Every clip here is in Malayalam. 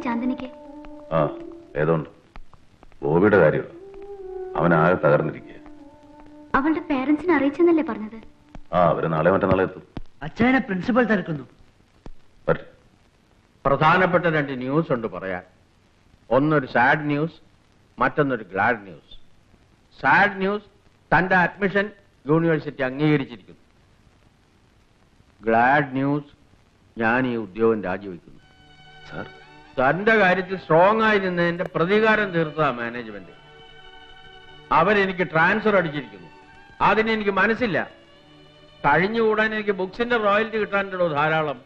ചാന്ദിനിക്ക്? ആ ഏതോണ്ട് ബോബിയുടെ കാര്യം അവനാകെ തകർന്നിരിക്കുക. അവളുടെ പേരൻസിനെ അറിയിച്ചെന്നല്ലേ പറഞ്ഞത്? ആ അവര് നാളെ മറ്റന്നാളെ എത്തും. അച്ഛനെ പ്രിൻസിപ്പൽ തിരക്കുന്നു. പ്രധാനപ്പെട്ട 2 ന്യൂസ് ഉണ്ട് പറയാൻ. ഒന്നൊരു സാഡ് ന്യൂസ്, മറ്റൊന്നൊരു ഗ്ലാഡ് ന്യൂസ്. സാഡ് ന്യൂസ്, തന്റെ അഡ്മിഷൻ യൂണിവേഴ്സിറ്റി അംഗീകരിച്ചിരിക്കുന്നു. ഗ്ലാഡ് ന്യൂസ്, ഞാൻ ഈ ഉദ്യോഗം രാജിവെക്കുന്നു. സാർ, തന്റെ കാര്യത്തിൽ സ്ട്രോങ് ആയി നിന്നതിന്റെ പ്രതികാരം തീർത്ത മാനേജ്മെന്റ്. അവരെനിക്ക് ട്രാൻസ്ഫർ അടിച്ചിരിക്കുന്നു. അതിനെനിക്ക് മനസ്സില്ല. കഴിഞ്ഞുകൂടാൻ എനിക്ക് ബുക്സിന്റെ റോയൽറ്റി കിട്ടാനുണ്ടോ ധാരാളം.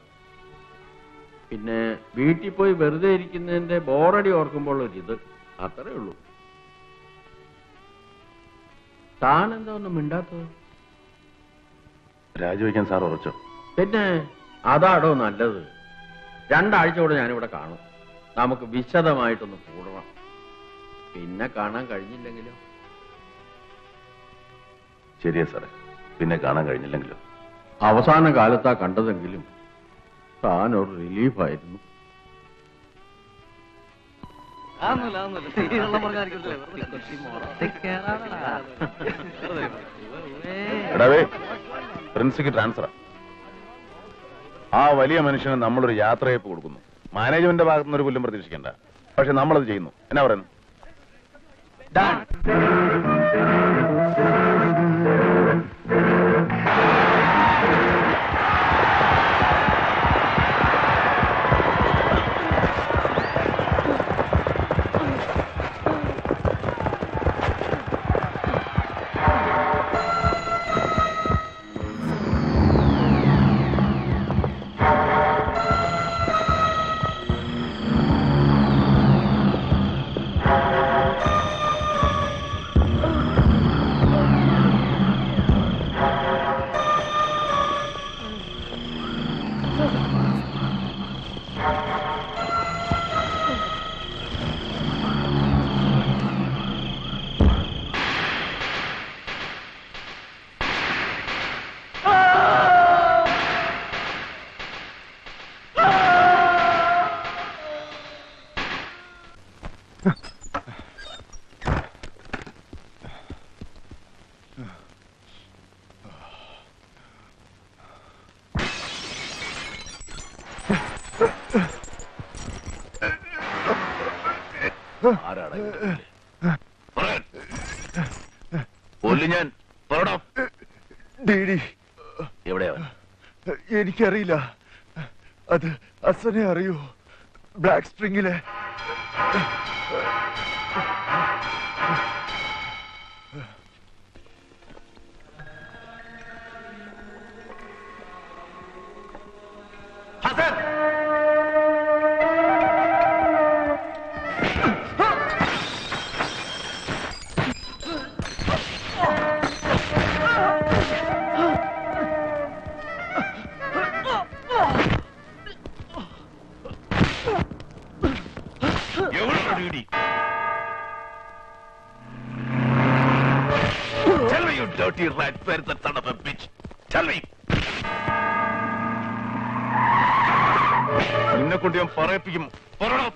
പിന്നെ വീട്ടിൽ പോയി വെറുതെ ഇരിക്കുന്നതിന്റെ ബോറടി ഓർക്കുമ്പോൾ ഒരിത്, അത്രേ ഉള്ളൂ. താൻ എന്താ ഒന്നും മിണ്ടാത്തത്? രാജിവെക്കാൻ സാർ ഉറച്ചോ? പിന്നെ അതാടോ നല്ലത്. 2 ആഴ്ച കൂടെ ഞാനിവിടെ കാണും. നമുക്ക് വിശദമായിട്ടൊന്ന് കൂടണം. പിന്നെ കാണാൻ കഴിഞ്ഞില്ലെങ്കിലോ? ശരിയാ സാറേ, പിന്നെ കാണാൻ കഴിഞ്ഞില്ലെങ്കിലോ? അവസാന കാലത്താ കണ്ടതെങ്കിലും താനൊരു റിലീഫായിരുന്നു. എടാവേ, പ്രിൻസിക്ക് ട്രാൻസ്ഫറാ. ആ വലിയ മനുഷ്യന് നമ്മളൊരു യാത്രയപ്പ് കൊടുക്കുന്നു. മാനേജ്മെന്റിന്റെ ഭാഗത്തുനിന്ന് ഒരു പുല്ലും പ്രതീക്ഷിക്കണ്ട. പക്ഷെ നമ്മളത് ചെയ്യുന്നു. എന്നാ പറയുന്നു? ഞാൻ എവിടെയാ? എനിക്കറിയില്ല. അത് അസനെ അറിയൂ. ബ്ലാക്ക് സ്പ്രിംഗിലെ dirty rat, where's that son of a bitch? Tell me! നിന്നെ കൊണ്ട് ഞാൻ പറയിപ്പിക്കും. പറയണം.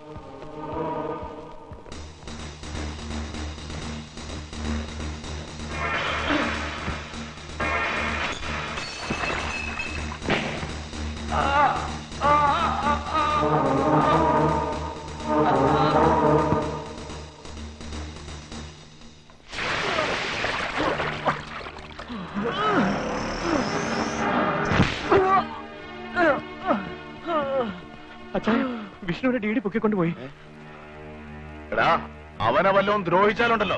വിഷ്ണുവിനെ ഡി പൊക്കിക്കൊണ്ടുപോയി. എടാ, അവനെ വല്ലതും ദ്രോഹിച്ചാലുണ്ടല്ലോ.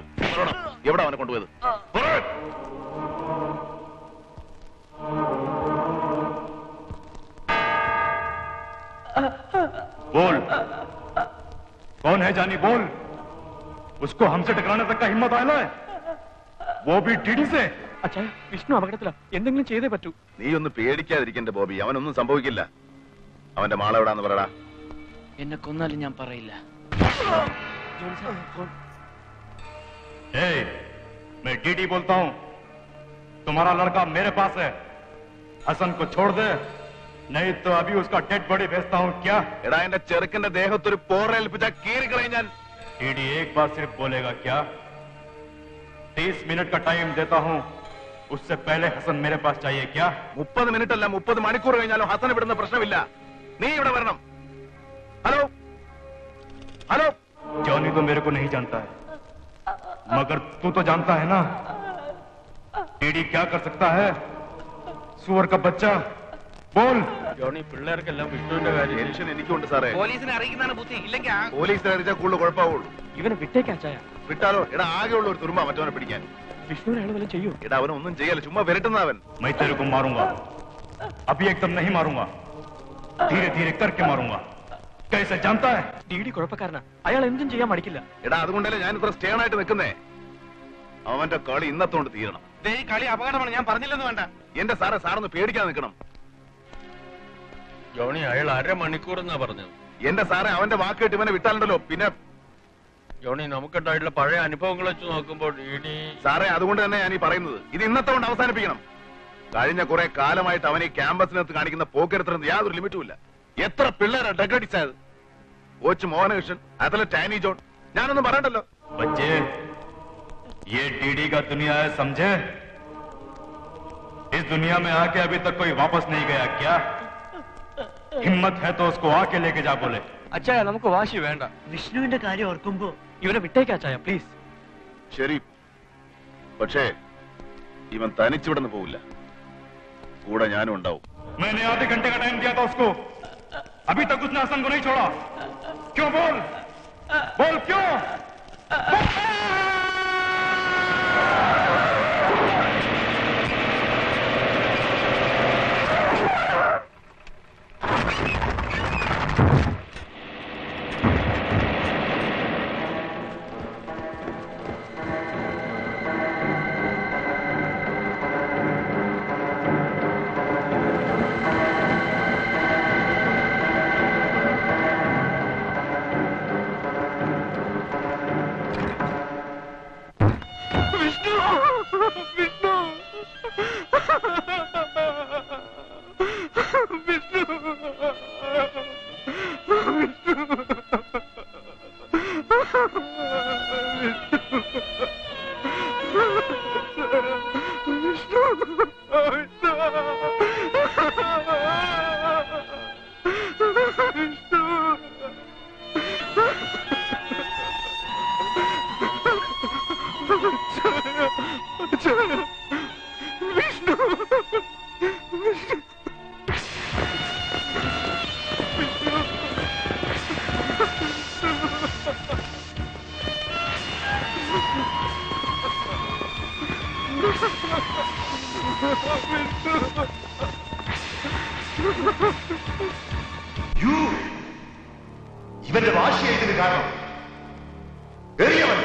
എവിടെ അവനെ കൊണ്ടുപോയത്? बोल, कौन है जानी? बोल. उसको हमसे टकराने तक का हिम्मत आया है, वो भी टीडी से. അച്ഛാ, വിഷ്ണു അപകടത്തിലാ. എന്തെങ്കിലും ചെയ്തേ പറ്റൂ. നീ ഒന്ന് പേടിക്കാതിരിക്കണ്ട ബോബി, അവനൊന്നും സംഭവിക്കില്ല. അവന്റെ മാളെവിടാന്ന് പറയടാ. എന്നെ കൊന്നാലും ഞാൻ പറയില്ല. मैं डीडी बोलता हूं. तुम्हारा लड़का मेरे पास है. हसन को छोड़ दे, नहीं तो अभी उसका डेड बॉडी भेजता हूँ क्या? എടാ എന്റെ ചെറുക്കന്റെ ദേഹത്തൊരു പോറേൽപ്പിച്ച കീറിക്കളയും ഞാൻ. टीडी एक बार सिर्फ बोलेगा क्या? 30 मिनट का टाइम देता हूँ, उससे पहले हसन मेरे पास चाहिए क्या? 30 മിനിറ്റ് അല്ല 30 മണിക്കൂർ കഴിഞ്ഞാലും ഹസൻ വിടുന്ന പ്രശ്നമില്ല. നീ ഇവിടെ വരണം. Hello hello. जॉनी तो मेरे को नहीं जानता है, मगर तू तो जानता है ना. टीडी क्या कर सकता है? सुअर का बच्चा, बोल. ജോണി, പിള്ളേർക്കെല്ലാം വിഷ്ണുവിന്റെ കാര്യം ടെൻഷൻ എനിക്കുണ്ട് സാറേ. പോലീസിനെ അറിയിക്കുന്നതാണ് ബുദ്ധി, ഇല്ലെങ്കിൽ പോലീസിനെ അറിയിച്ചാൽ കൂടുതൽ കുഴപ്പമാവുള്ളൂ. ഇവനെ വിട്ടേക്കാച്ചായ. വിട്ടാലോ? എടാ ആകെയുള്ള ഒരു തുരുമ്പ മറ്റവനെ പിടിക്കാൻ. വിഷ്ണുവിനെ അയാൾ വല്ലതും ചെയ്യൂ. എടാ അവനൊന്നും ചെയ്യല്ല, ചുമ്മാ വിരട്ടുന്ന അവൻ. मैं तेरे को मारूंगा, अभी एकदम नहीं मारूंगा, धीरे धीरे करके मारूंगा. कैसे जानता है? ഡിഡി കുഴപ്പക്കാരനാ, അയാൾ എന്തും ചെയ്യാൻ മടിക്കില്ല. എടാ അതുകൊണ്ടല്ലേ ഞാൻ ഇത്ര സ്റ്റേൺ ആയിട്ട് നിൽക്കുന്നേ. അവന്റെ കളി ഇന്നത്തോണ്ട് തീരണം. ഈ കളി അപകടമാണ്, ഞാൻ പറഞ്ഞില്ലെന്ന് വേണ്ട. എന്റെ സാറേ, സാറൊന്ന് പേടിക്കാൻ നിൽക്കണം. ജോണി, അയാൾ അരമണിക്കൂർ എന്നാ പറഞ്ഞത്. എന്റെ സാറേ, അവന്റെ വാക്ക് കേട്ട് ഇവനെ വിട്ടാലുണ്ടല്ലോ പിന്നെ. ജോണി, നമുക്കുണ്ടായിട്ടുള്ള പഴയ അനുഭവങ്ങൾ വെച്ച് നോക്കുമ്പോൾ ഇനി സാറേ, അതുകൊണ്ട് തന്നെ ഞാൻ ഈ പറയുന്നത്, ഇത് ഇന്നത്തെ കൊണ്ട് അവസാനിപ്പിക്കണം. കഴിഞ്ഞ കുറെ കാലമായിട്ട് അവൻ ഈ ക്യാമ്പസിനകത്ത് കാണിക്കുന്ന പോക്കെടുത്തിരുന്നത് യാതൊരു ലിമിറ്റും ഇല്ല. എത്ര പിള്ളേരാ ഡഗടിച്ചത്. കോച്ച് മോഹനകൃഷ്ണൻ, അത്ലറ്റ് ആനി ജോൺ, ഞാനൊന്നും പറയണ്ടല്ലോ. बच्चे, ये टीडी का दुनिया है, समझे? इस दुनिया में आके अभी तक कोई वापस नहीं गया क्या? हिम्मत है तो उसको आके लेके जा बोले. അച്ചായ, നമുക്ക് വാശി വേണ്ട. വിഷ്ണുവിന്റെ കാര്യം ഓർക്കുമ്പോ ഇവനെ വിട്ടേക്കാച്ചായ, പ്ലീസ്. ശരി, പക്ഷേ ഇവൻ തനിച്ചിവിടുന്ന് പോവില്ല, കൂടെ ഞാനും ഉണ്ടാവും. मैंने आधे घंटे का टाइम दिया था उसको, अभी तक उसने हसन को नहीं छोड़ा. क्यों? बोल बोल, क्यों? ഇവന്റെ വാശിയായതിന് കാരണം എറിയവൻ.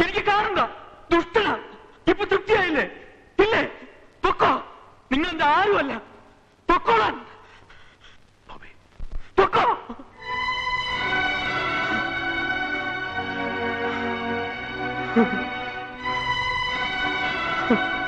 എനിക്ക് കാണണ്ട, ദുഷ്ടന. ഇപ്പൊ തൃപ്തിയായില്ലേ? ഇല്ലേ? പൊക്കോ, നിങ്ങൾ എന്റെ ആരുമല്ല. പൊക്കോളാൻ, പൊക്കോ. Huh.